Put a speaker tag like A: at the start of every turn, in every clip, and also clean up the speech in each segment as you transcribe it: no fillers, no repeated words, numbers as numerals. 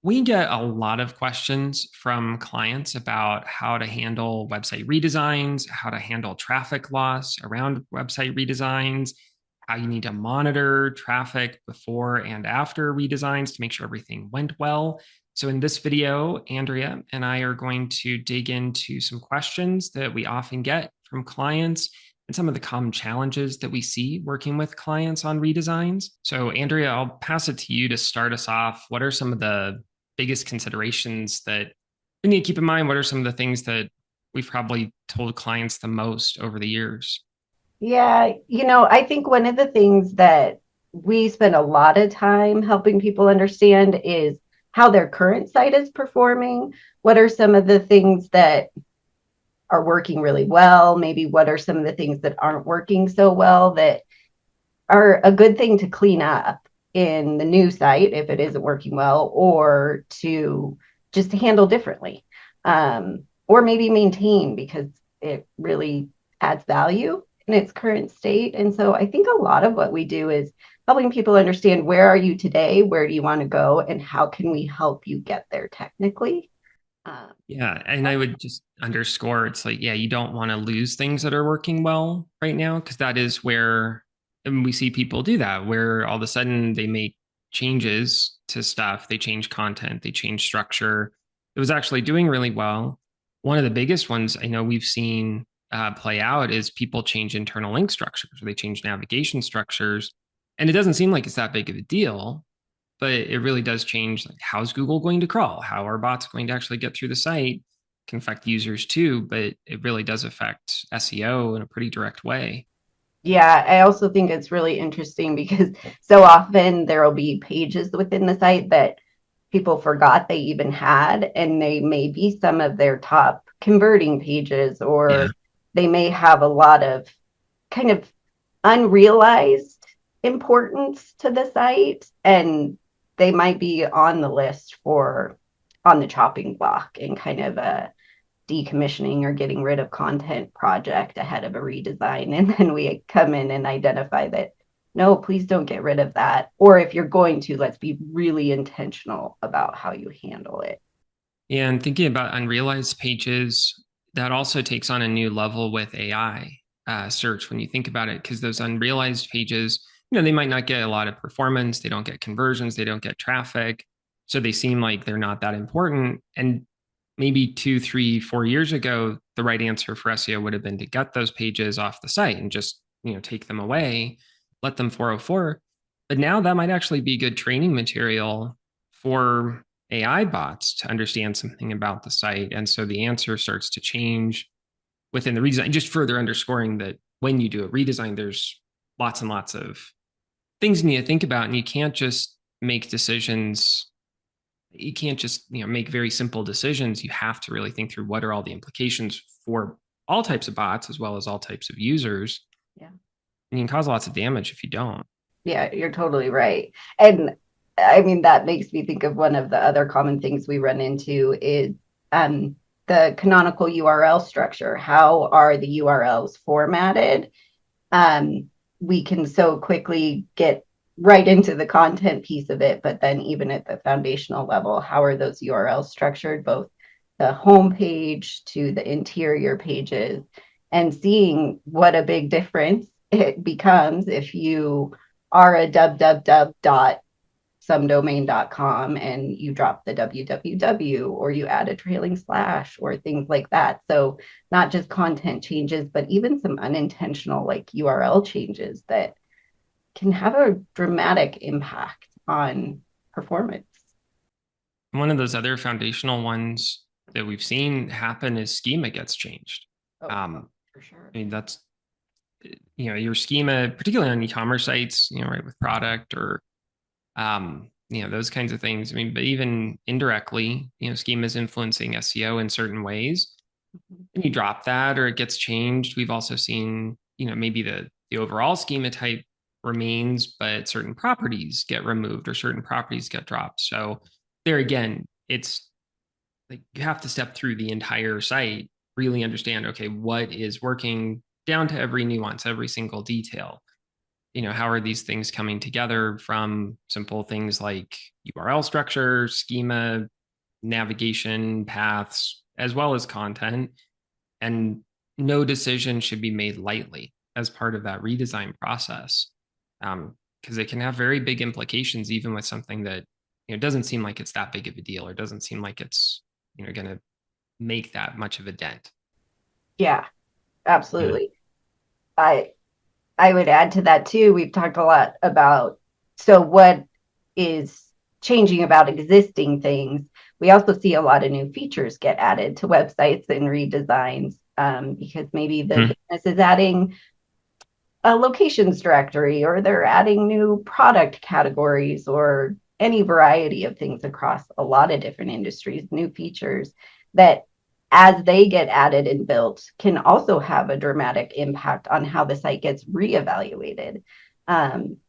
A: We get a lot of questions from clients about how to handle website redesigns, how to handle traffic loss around website redesigns, how you need to monitor traffic before and after redesigns to make sure everything went well. So, in this video, Andrea and I are going to dig into some questions that we often get from clients and some of the common challenges that we see working with clients on redesigns. So, Andrea, I'll pass it to you to start us off. What are some of the biggest considerations that we need to keep in mind? What are some of the things that we've probably told clients the most over the years?
B: Yeah, I think one of the things that we spend a lot of time helping people understand is how their current site is performing. What are some of the things that are working really well? Maybe what are some of the things that aren't working so well that are a good thing to clean up in the new site if it isn't working well, or to just handle differently, or maybe maintain because it really adds value in its current state. And so I think a lot of what we do is helping people understand, where are you today, where do you want to go, and how can we help you get there technically. Um,
A: Yeah. And I would just underscore it's like, yeah, you don't want to lose things that are working well right now, because that is where, and we see people do that, where all of a sudden they make changes to stuff, they change content, they change structure. It was actually doing really well. One of the biggest ones I know we've seen play out is people change internal link structures, or they change navigation structures. And it doesn't seem like it's that big of a deal, but it really does change, like, how's Google going to crawl? How are bots going to actually get through the site? Can affect users too, but it really does affect SEO in a pretty direct way.
B: Yeah, I also think it's really interesting because so often there will be pages within the site that people forgot they even had, and they may be some of their top converting pages,
A: Yeah.
B: or they may have a lot of kind of unrealized importance to the site, and they might be on the list for on the chopping block and kind of a decommissioning or getting rid of content project ahead of a redesign. And then we come in and identify that, no, please don't get rid of that. Or if you're going to, let's be really intentional about how you handle it.
A: And thinking about unrealized pages, that also takes on a new level with AI search when you think about it, because those unrealized pages, they might not get a lot of performance, they don't get conversions, they don't get traffic. So they seem like they're not that important. And maybe 2, 3, 4 years ago, the right answer for SEO would have been to get those pages off the site and just, take them away, let them 404. But now that might actually be good training material for AI bots to understand something about the site. And so the answer starts to change within the redesign, just further underscoring that when you do a redesign, there's lots and lots of things you need to think about. And you can't just make decisions. You can't just, make very simple decisions. You have to really think through what are all the implications for all types of bots as well as all types of users.
B: Yeah.
A: And you can cause lots of damage if you don't.
B: Yeah, you're totally right. And I mean, that makes me think of one of the other common things we run into is um, the canonical URL structure. How are the URLs formatted? We can so quickly get right into the content piece of it, but then even at the foundational level, how are those URLs structured, both the home page to the interior pages, and seeing what a big difference it becomes if you are a www dot somedomain.com and you drop the www, or you add a trailing slash or things like that. So not just content changes, but even some unintentional like URL changes that can have a dramatic impact on performance.
A: One of those other foundational ones that we've seen happen is schema gets changed.
B: Oh,
A: Um,
B: for sure.
A: I mean, that's, your schema, particularly on e-commerce sites, right, with product or, those kinds of things. I mean, but even indirectly, schema is influencing SEO in certain ways. And you drop that or it gets changed. We've also seen, maybe the overall schema type remains, but certain properties get removed or certain properties get dropped. So there again, it's like you have to step through the entire site, really understand, okay, what is working down to every nuance, every single detail. how are these things coming together from simple things like URL structure, schema, navigation, paths, as well as content. And no decision should be made lightly as part of that redesign process, because it can have very big implications, even with something that doesn't seem like it's that big of a deal, or doesn't seem like it's going to make that much of a dent.
B: Yeah, absolutely. I I would add to that too. We've talked a lot about so what is changing about existing things. We also see a lot of new features get added to websites and redesigns because maybe the
A: Mm-hmm.
B: business is adding a locations directory or they're adding new product categories or any variety of things across a lot of different industries, new features that as they get added and built can also have a dramatic impact on how the site gets reevaluated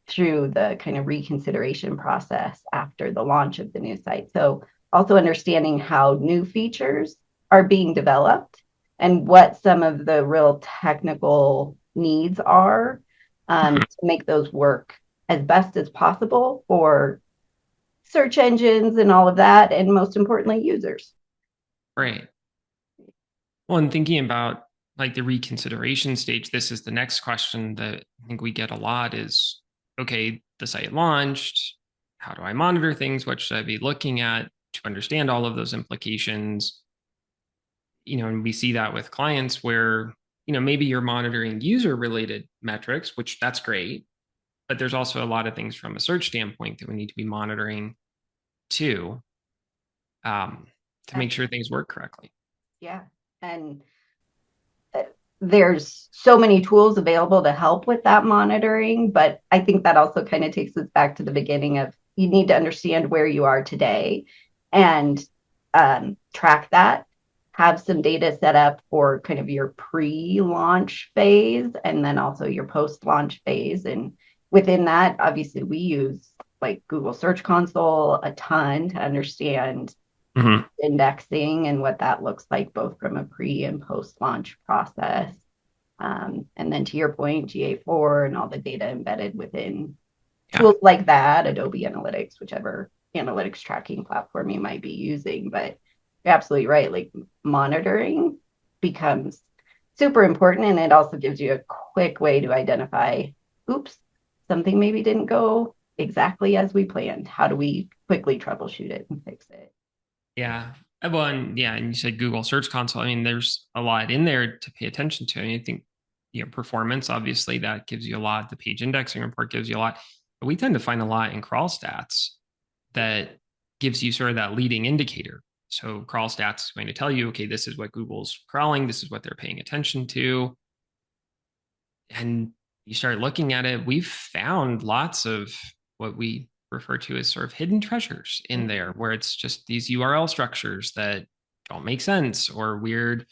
B: through the kind of reconsideration process after the launch of the new site. So also understanding how new features are being developed and what some of the real technical needs are to make those work as best as possible for search engines and all of that, and most importantly, users.
A: Right. Well, and thinking about like the reconsideration stage, this is the next question that I think we get a lot is, okay, the site launched. How do I monitor things? What should I be looking at to understand all of those implications? And we see that with clients where, maybe you're monitoring user related metrics, which that's great, but there's also a lot of things from a search standpoint that we need to be monitoring too, um, to make sure things work correctly.
B: Yeah. And there's so many tools available to help with that monitoring, but I think that also kind of takes us back to the beginning of you need to understand where you are today and track that, have some data set up for kind of your pre-launch phase and then also your post-launch phase. And within that, obviously we use like Google Search Console a ton to understand
A: Mm-hmm.
B: indexing and what that looks like, both from a pre and post launch process. And then to your point, GA4 and all the data embedded within
A: Yeah.
B: tools like that, Adobe Analytics, whichever analytics tracking platform you might be using. But you're absolutely right. Like monitoring becomes super important. And it also gives you a quick way to identify, oops, something maybe didn't go exactly as we planned. How do we quickly troubleshoot it and fix it?
A: Yeah. Well, and yeah, and you said Google Search Console. I mean, there's a lot in there to pay attention to. I mean, I think, performance, obviously, that gives you a lot. The page indexing report gives you a lot. But we tend to find a lot in crawl stats that gives you sort of that leading indicator. So crawl stats is going to tell you, okay, this is what Google's crawling, this is what they're paying attention to. And you start looking at it, we've found lots of what we refer to as sort of hidden treasures in there, where it's just these URL structures that don't make sense or weird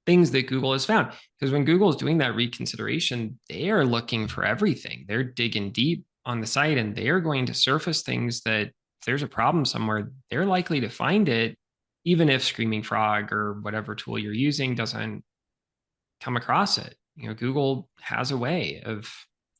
A: things that Google has found. Because when Google is doing that reconsideration, they are looking for everything. They're digging deep on the site and they are going to surface things that if there's a problem somewhere, they're likely to find it, even if Screaming Frog or whatever tool you're using doesn't come across it. Google has a way of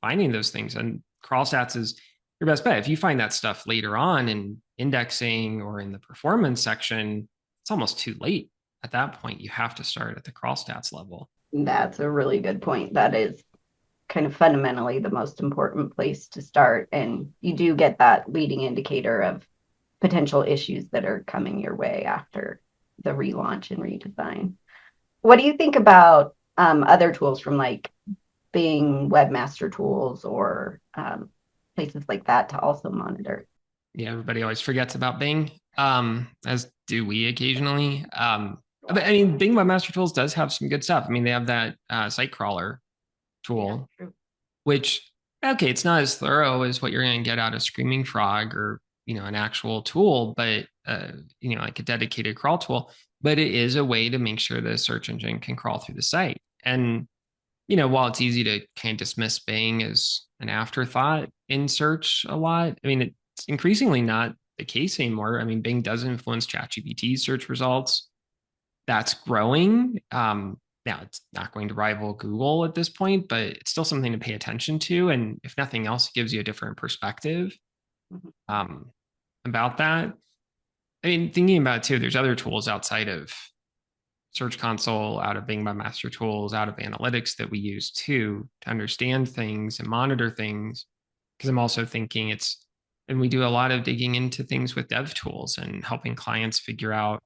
A: finding those things, and crawl stats is your best bet. If you find that stuff later on in indexing or in the performance section, it's almost too late. At that point, you have to start at the crawl stats level.
B: That's a really good point. That is kind of fundamentally the most important place to start. And you do get that leading indicator of potential issues that are coming your way after the relaunch and redesign. What do you think about other tools from like Bing Webmaster Tools or places like that to also monitor?
A: Yeah, everybody always forgets about Bing, as do we occasionally. But I mean, Bing Webmaster Tools does have some good stuff. I mean, they have that site crawler tool,
B: Yeah,
A: which, okay, it's not as thorough as what you're going to get out of Screaming Frog or an actual tool, but like a dedicated crawl tool. But it is a way to make sure the search engine can crawl through the site. And while it's easy to kind of dismiss Bing as an afterthought in search a lot, I mean, it's increasingly not the case anymore. I mean, Bing does influence ChatGPT's search results. That's growing. Now, it's not going to rival Google at this point, but it's still something to pay attention to. And if nothing else, it gives you a different perspective
B: Mhm.
A: um, about that. I mean, thinking about it too, there's other tools outside of Search Console, out of Bing by Master Tools, out of analytics that we use too to understand things and monitor things. Because I'm also thinking and we do a lot of digging into things with dev tools and helping clients figure out,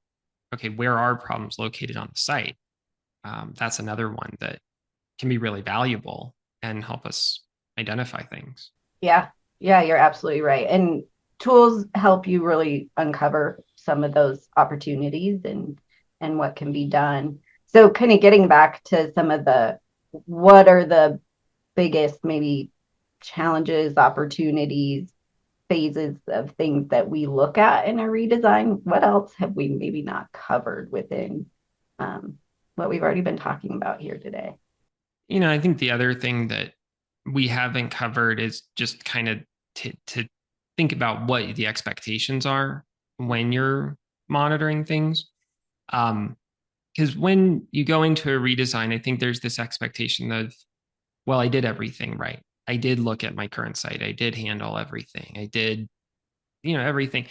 A: okay, where are problems located on the site? That's another one that can be really valuable and help us identify things.
B: Yeah, yeah, you're absolutely right. And tools help you really uncover some of those opportunities and what can be done. So kind of getting back to some of the what are the biggest maybe challenges, opportunities, phases of things that we look at in a redesign? What else have we maybe not covered within um, what we've already been talking about here today?
A: I think the other thing that we haven't covered is just kind of to think about what the expectations are when you're monitoring things. Because when you go into a redesign, I think there's this expectation of, well, I did everything right. I did look at my current site. I did handle everything. I did, everything.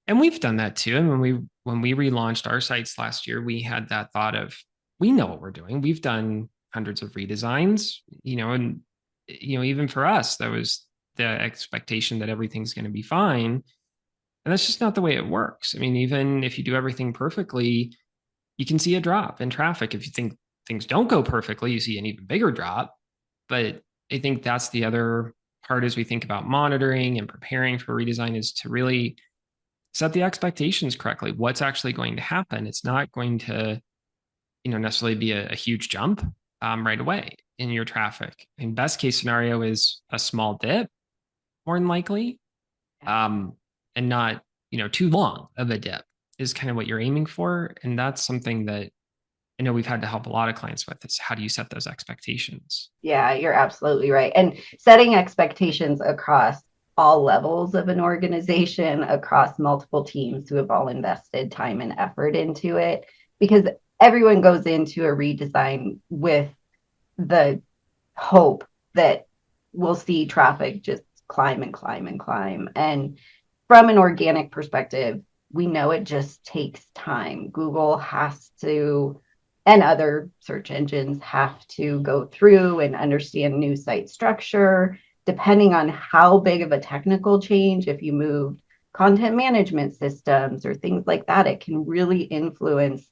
A: And we've done that too. And when we relaunched our sites last year, we had that thought of, we know what we're doing. We've done hundreds of redesigns, and even for us, that was the expectation that everything's going to be fine. And that's just not the way it works. I mean, even if you do everything perfectly, you can see a drop in traffic. If you think things don't go perfectly, you see an even bigger drop. But I think that's the other part as we think about monitoring and preparing for redesign is to really set the expectations correctly. What's actually going to happen? It's not going to, necessarily be a huge jump right away in your traffic. And best case scenario is a small dip, more than likely, um, and not, too long of a dip is kind of what you're aiming for. And that's something that I know we've had to help a lot of clients with is how do you set those expectations?
B: Yeah, you're absolutely right. And setting expectations across all levels of an organization, across multiple teams who have all invested time and effort into it, because everyone goes into a redesign with the hope that we'll see traffic just climb and climb and climb. And from an organic perspective, we know it just takes time. Google has to, and other search engines have to go through and understand new site structure, depending on how big of a technical change, if you move content management systems or things like that, it can really influence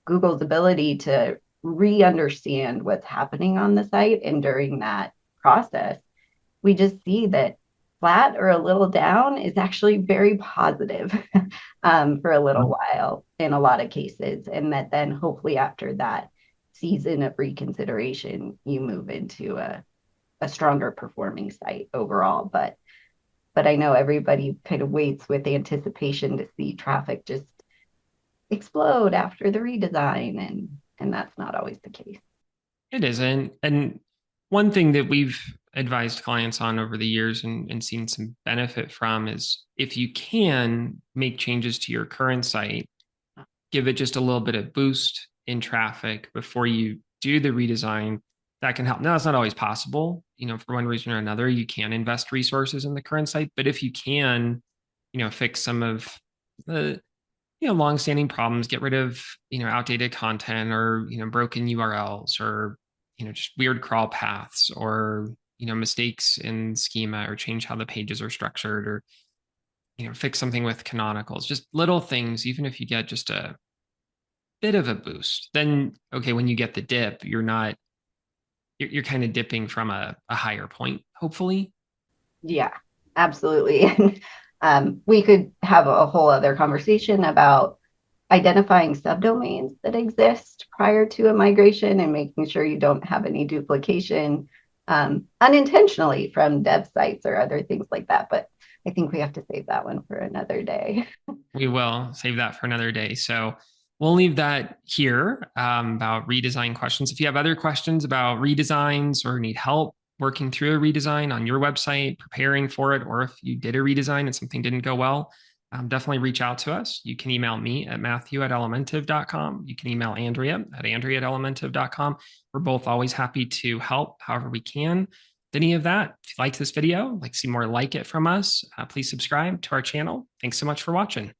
B: Google's ability to re-understand what's happening on the site. And during that process, we just see that flat or a little down is actually very positive for a little while in a lot of cases. And that then hopefully after that season of reconsideration, you move into a stronger performing site overall. But I know everybody kind of waits with anticipation to see traffic just explode after the redesign and that's not always the case.
A: It isn't. And one thing that we've advised clients on over the years and seen some benefit from is if you can make changes to your current site, give it just a little bit of boost in traffic before you do the redesign. That can help. Now, it's not always possible. For one reason or another, you can invest resources in the current site. But if you can, fix some of the long-standing problems, get rid of outdated content or broken URLs or just weird crawl paths or mistakes in schema or change how the pages are structured or fix something with canonicals, just little things. Even if you get just a bit of a boost, then okay, when you get the dip, you're kind of dipping from a higher point, hopefully.
B: Yeah, absolutely. And we could have a whole other conversation about identifying subdomains that exist prior to a migration and making sure you don't have any duplication unintentionally from dev sites or other things like that. But I think we have to save that one for another day.
A: We will save that for another day. So we'll leave that here about redesign questions. If you have other questions about redesigns or need help working through a redesign on your website, preparing for it, or if you did a redesign and something didn't go well, Definitely reach out to us. You can email me at matthew@elementive.com. You can email Andrea@elementive.com. We're both always happy to help however we can with any of that. If you like this video, like to see more like it from us, please subscribe to our channel. Thanks so much for watching.